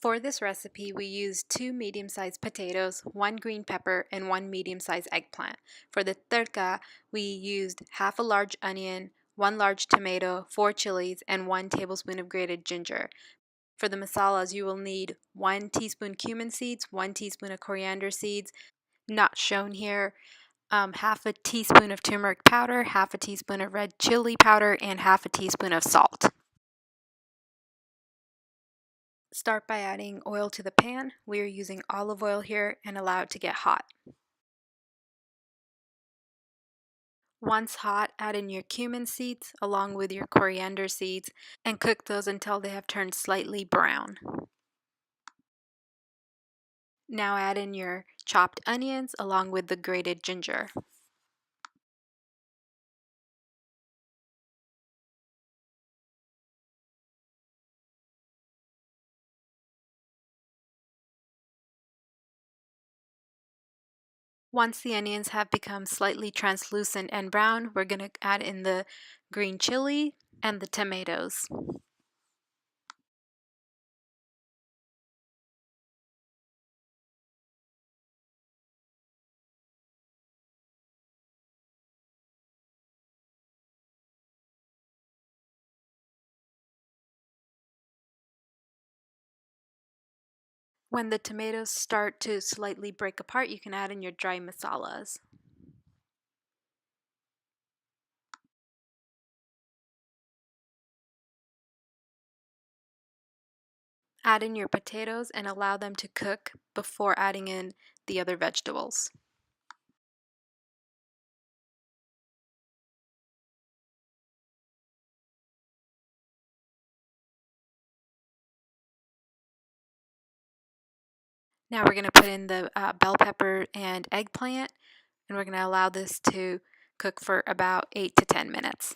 For this recipe, we used 2 medium-sized potatoes, 1 green pepper, and 1 medium-sized eggplant. For the tadka, we used half a large onion, 1 large tomato, 4 chilies, and 1 tablespoon of grated ginger. For the masalas, you will need 1 teaspoon cumin seeds, 1 teaspoon of coriander seeds, not shown here, half a teaspoon of turmeric powder, half a teaspoon of red chili powder, and half a teaspoon of salt. Start by adding oil to the pan. We are using olive oil here and allow it to get hot. Once hot, add in your cumin seeds along with your coriander seeds and cook those until they have turned slightly brown. Now add in your chopped onions along with the grated ginger. Once the onions have become slightly translucent and brown, we're going to add in the green chili and the tomatoes. When the tomatoes start to slightly break apart, you can add in your dry masalas. Add in your potatoes and allow them to cook before adding in the other vegetables. Now we're going to put in the bell pepper and eggplant, and we're going to allow this to cook for about 8 to 10 minutes.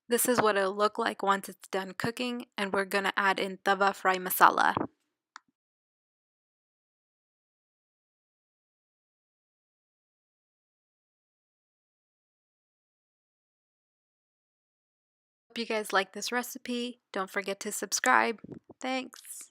This is what it'll look like once it's done cooking, and we're going to add in tawa fry masala. Hope you guys like this recipe. Don't forget to subscribe. Thanks.